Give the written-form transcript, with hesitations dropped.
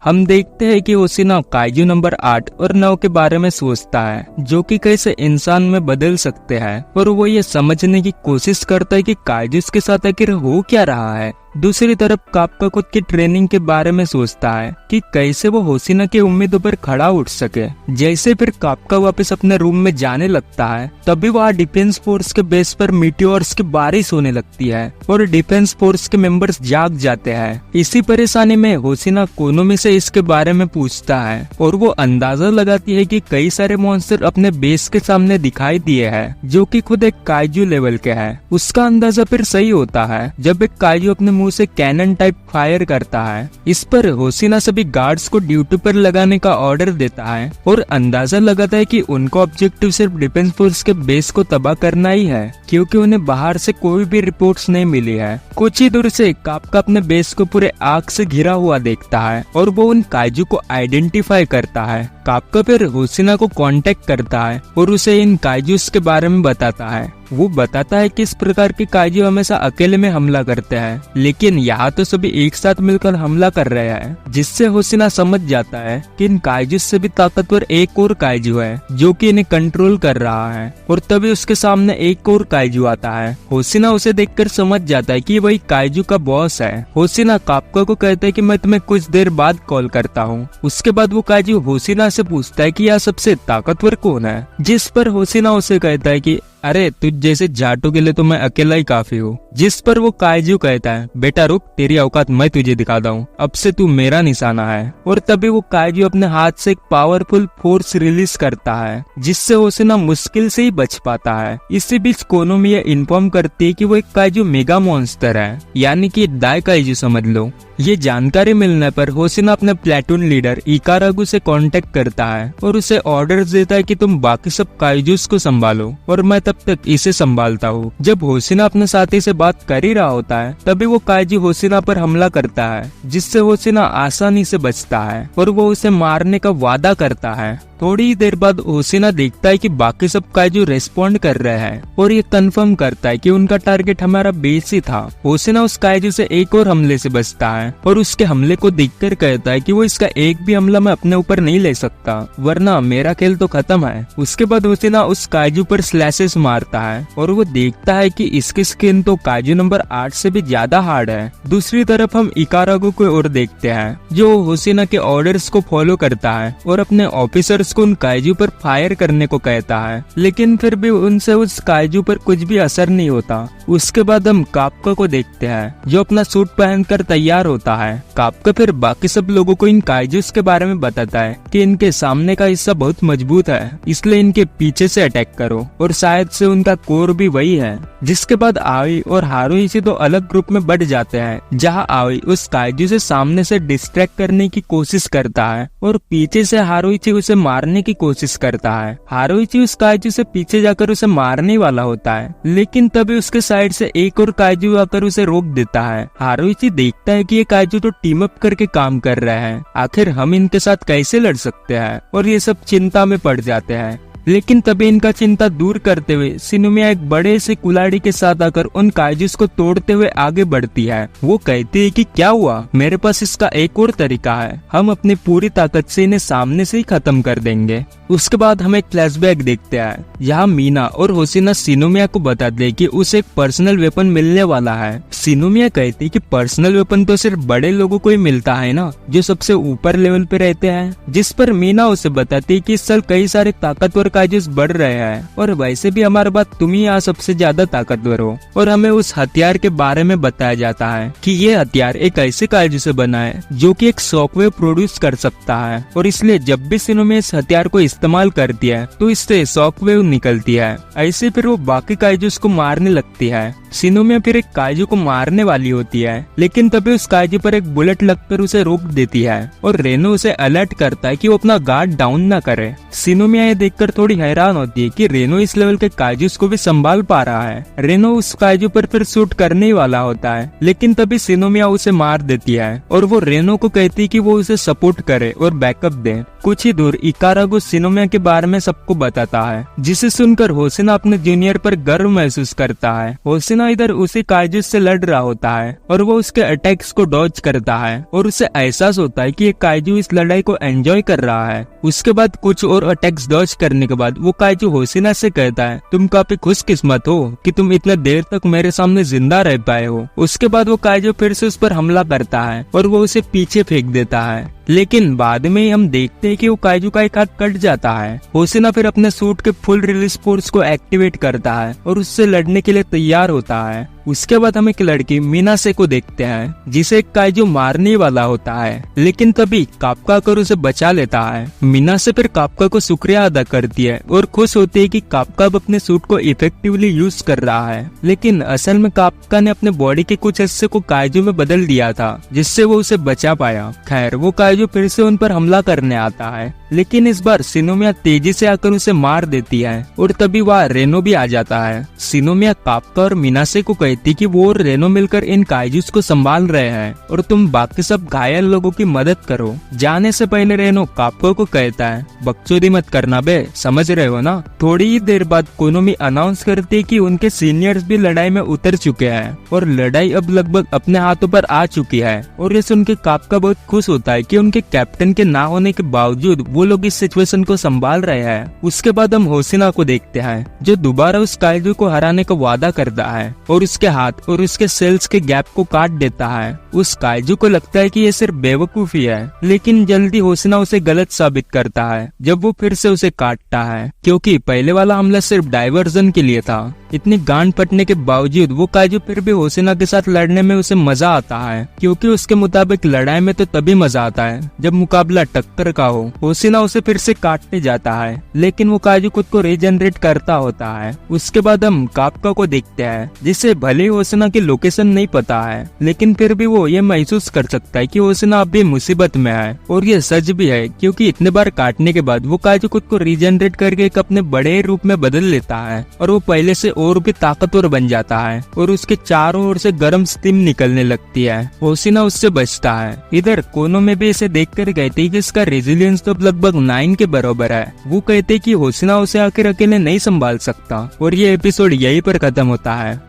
हम देखते हैं कि ओशिना काइजू नंबर 8 और 9 के बारे में सोचता है, जो कि कैसे इंसान में बदल सकते हैं, और वो ये समझने की कोशिश करता है कि काइजूस के साथ आखिर हो क्या रहा है। दूसरी तरफ काप्का खुद की ट्रेनिंग के बारे में सोचता है कि कैसे वो होशिना की उम्मीदों पर खड़ा उठ सके। जैसे फिर काप्का वापस अपने रूम में जाने लगता है, तभी वहाँ डिफेंस फोर्स के बेस पर मीटियोर्स की बारिश होने लगती है और डिफेंस फोर्स के मेंबर्स जाग जाते हैं। इसी परेशानी में होशिना कोनोमी से इसके बारे में पूछता है और वो अंदाजा लगाती है कि कई सारे मॉन्स्टर अपने बेस के सामने दिखाई दिए हैं, जो कि खुद एक काइजू लेवल के हैं। उसका अंदाजा फिर सही होता है जब एक काइजू अपने मुंह से कैनन टाइप फायर करता है। इस पर होशिना सभी गार्ड्स को ड्यूटी पर लगाने का ऑर्डर देता है और अंदाजा लगाता है कि उनका ऑब्जेक्टिव सिर्फ डिफेंस फोर्स के बेस को तबाह करना ही है, क्योंकि उन्हें बाहर से कोई भी रिपोर्ट्स नहीं मिली है। कुछ ही दूर से काप्का अपने बेस को पूरे आग से घिरा हुआ देखता है और वो उन काइजू को आइडेंटिफाई करता है। काप्का फिर होशिना को कांटेक्ट करता है और उसे इन काइजूस के बारे में बताता है। वो बताता है कि इस प्रकार के काइजू हमेशा अकेले में हमला करते हैं, लेकिन यहाँ तो सभी एक साथ मिलकर हमला कर रहे हैं, जिससे होशिना समझ जाता है कि इन काइजूस से भी ताकतवर एक और काइजू है जो कि इन्हें कंट्रोल कर रहा है। और तभी उसके सामने एक और काइजू आता है। होशिना उसे देखकर समझ जाता है कि वही काइजू का बॉस है। होशिना काप्का को कहता है कि मैं तुम्हें कुछ देर बाद कॉल करता हूँ। उसके बाद वो काइजू होशिना से पूछता है कि यह सबसे ताकतवर कौन है, जिस पर होशिना उसे कहता है कि अरे तुझ जैसे जाटू के लिए तो मैं अकेला ही काफी हूँ। जिस पर वो काइजू कहता है, बेटा रुक, तेरी औकात मैं तुझे दिखाता हूँ, अब से तू मेरा निशाना है। और तभी वो काइजू अपने हाथ से एक पावरफुल फोर्स रिलीज करता है, जिससे होशिना मुश्किल से ही बच पाता है। इसी बीच कोनोमी ये इन्फॉर्म करती है कि वो एक काइजू मेगा मॉन्स्टर है, यानी कि दाई काइजू समझ लो। ये जानकारी मिलने पर होशिना अपने प्लेटून लीडर इकारागु से कांटेक्ट करता है और उसे ऑर्डर देता है कि तुम बाकी सब काइजूस को संभालो और मैं तब तक इसे संभालता हूँ। जब होशिना अपने साथी से बात कर ही रहा होता है, तभी वो काइजू होशिना पर हमला करता है, जिससे होशिना आसानी से बचता है और वो उसे मारने का वादा करता है। थोड़ी ही देर बाद होशिना देखता है कि बाकी सब काइजू रेस्पॉन्ड कर रहे हैं और ये कंफर्म करता है कि उनका टारगेट हमारा बेस ही था। होशिना उस काइजू से एक और हमले से बचता है और उसके हमले को देखकर कहता है कि वो इसका एक भी हमला मैं अपने ऊपर नहीं ले सकता, वरना मेरा खेल तो खत्म है। उसके बाद होशिना उस काइजू पर स्लैशेस मारता है और वो देखता है कि इसकी स्किन तो काइजू नंबर 8 से भी ज्यादा हार्ड है। दूसरी तरफ हम इकारागु को और देखते हैं, जो होशिना के ऑर्डर्स को फॉलो करता है और अपने ऑफिसर्स को उन काइजू पर फायर करने को कहता है, लेकिन फिर भी उनसे उस काइजू पर कुछ भी असर नहीं होता। उसके बाद हम काप्का को देखते हैं, जो अपना सूट पहनकर तैयार होता है। काप्का फिर बाकी सब लोगों को इन काइजूस के बारे में बताता है कि इनके सामने का हिस्सा बहुत मजबूत है, इसलिए इनके पीछे से अटैक करो और शायद से उनका कोर भी वही है। जिसके बाद आवी और हारुइची तो अलग ग्रुप में बढ़ जाते हैं, जहाँ आवी उस काइजू से सामने से डिस्ट्रैक्ट करने की कोशिश करता है और पीछे से हारुइची उसे मारने की कोशिश करता है। हारुइची उस काइजू से पीछे जाकर उसे मारने वाला होता है, लेकिन तभी उसके साइड से एक और काइजू आकर उसे रोक देता है। हारुइची देखता है कि ये काइजू तो टीम अप करके काम कर रहे हैं, आखिर हम इनके साथ कैसे लड़ सकते हैं, और ये सब चिंता में पड़ जाते हैं। लेकिन तभी इनका चिंता दूर करते हुए सिनुमिया एक बड़े से कुल्हाड़ी के साथ आकर उन काइजूस को तोड़ते हुए आगे बढ़ती है। वो कहती है कि क्या हुआ, मेरे पास इसका एक और तरीका है, हम अपनी पूरी ताकत से इन्हें सामने से ही खत्म कर देंगे। उसके बाद हम एक फ्लैशबैक देखते हैं, यहाँ मीना और होशिना सिनुमिया को बता दे कि उसे एक पर्सनल वेपन मिलने वाला है। सिनुमिया कहती है कि पर्सनल वेपन तो सिर्फ बड़े लोगों को ही मिलता है ना, जो सबसे ऊपर लेवल पे रहते हैं। जिस पर मीना उसे बताती है कि इस साल कई सारे ताकतवर काइजूस बढ़ रहे हैं और वैसे भी हमारे बाद तुम ही यहाँ सबसे ज्यादा ताकतवर हो। और हमें उस हथियार के बारे में बताया जाता है कि ये हथियार एक ऐसे काइजू से बना है जो कि एक शॉकवेव प्रोड्यूस कर सकता है, और इसलिए जब भी सिनुमिया इस हथियार को इस्तेमाल करती है तो इससे शॉकवेव निकलती है। ऐसे फिर वो बाकी काइजूस को मारने लगती है। सिनुमिया फिर एक काइजू को मारने वाली होती है, लेकिन तभी उस काइजू पर एक बुलेट लगकर उसे रोक देती है और रेनो उसे अलर्ट करता है कि वो अपना गार्ड डाउन न करे। सिनुमिया ये देखकर थोड़ी हैरान होती है कि रेनो इस लेवल के काइजूस को भी संभाल पा रहा है। रेनो उस काइजू पर फिर शूट करने ही वाला होता है, लेकिन तभी सिनुमिया उसे मार देती है और वो रेनो को कहती है कि वो उसे सपोर्ट करे और बैकअप दे। कुछ ही दूर इकारागु सिनुमिया के बारे में सबको बताता है, जिसे सुनकर होशिना अपने जूनियर पर गर्व महसूस करता है। होशिना होशिना इधर उसी काइजू से लड़ रहा होता है और वो उसके अटैक्स को डॉज करता है और उसे एहसास होता है कि ये काइजू इस लड़ाई को एंजॉय कर रहा है। उसके बाद कुछ और अटैक्स डॉज करने के बाद वो काइजू होशिना से कहता है, तुम काफी खुशकिस्मत हो कि तुम इतने देर तक मेरे सामने जिंदा रह पाए हो। उसके बाद वो काइजू फिर से उस पर हमला करता है और वो उसे पीछे फेंक देता है, लेकिन बाद में हम देखते हैं कि वो काइजू का एक हाथ कट जाता है। होशिना फिर अपने सूट के फुल रिलीज फोर्स को एक्टिवेट करता है और उससे लड़ने के लिए तैयार होता है। उसके बाद हम एक लड़की मीनासे को देखते हैं जिसे एक काइजू मारने वाला होता है, लेकिन तभी काप्का कर उसे बचा लेता है। मीनासे फिर काप्का को शुक्रिया अदा करती है और खुश होती है कि काप्का अब अपने सूट को इफेक्टिवली यूज कर रहा है, लेकिन असल में काप्का ने अपने बॉडी के कुछ हिस्से को काइजू में बदल दिया था जिससे वो उसे बचा पाया। खैर वो काइजू फिर से उन पर हमला करने आता है, लेकिन इस बार सिनोमिया तेजी से आकर उसे मार देती है और तभी वहाँ रेनो भी आ जाता है। सिनोमिया काप्का और मीनासे को कहती कि वो और रेनो मिलकर इन काइजूस को संभाल रहे हैं और तुम बाकी सब घायल लोगों की मदद करो। जाने से पहले रेनो काप्का को कहता है, बकचोदी मत करना बे, समझ रहे हो ना। थोड़ी ही देर बाद कोनोमी अनाउंस करती है कि उनके सीनियर्स भी लड़ाई में उतर चुके हैं और लड़ाई अब लगभग अपने हाथों पर आ चुकी है। और ये सुन के काप्का बहुत खुश होता है कि उनके कैप्टन के ना होने के बावजूद वो लोग इस सिचुएशन को संभाल रहे हैं। उसके बाद हम होशिना को देखते हैं जो दोबारा उस काइजू को हराने का वादा करता है और उसके हाथ और उसके सेल्स के गैप को काट देता है। उस काइजू को लगता है कि ये सिर्फ बेवकूफी है, लेकिन जल्दी होशिना उसे गलत साबित करता है जब वो फिर से उसे काटता है, क्योंकि पहले वाला हमला सिर्फ डाइवर्जन के लिए था। इतनी गांड फटने के बावजूद वो काइजू फिर भी होशिना के साथ लड़ने में उसे मजा आता है, क्योंकि उसके मुताबिक लड़ाई में तो तभी मजा आता है जब मुकाबला टक्कर का हो। होशिना उसे फिर से काटने जाता है, लेकिन वो काइजू खुद को रीजनरेट करता होता है। उसके बाद हम काप्का को देखते हैं जिसे भले होशिना की लोकेशन नहीं पता है, लेकिन फिर भी वो ये महसूस कर सकता है कि होशिना अब भी मुसीबत में है। और ये सच भी है, क्योंकि इतने बार काटने के बाद वो काइजू खुद को रीजनरेट करके एक अपने बड़े रूप में बदल लेता है और वो पहले से और भी ताकतवर बन जाता है और उसके चारों ओर से गर्म स्टीम निकलने लगती है। होशिना उससे बचता है। इधर कोनों में भी इसे देखकर कहती है कि इसका रेजिलियंस तो लगभग 9 के बराबर है। वो कहते कि होशिना उसे आखिर अकेले नहीं संभाल सकता और ये एपिसोड यहीं पर खत्म होता है।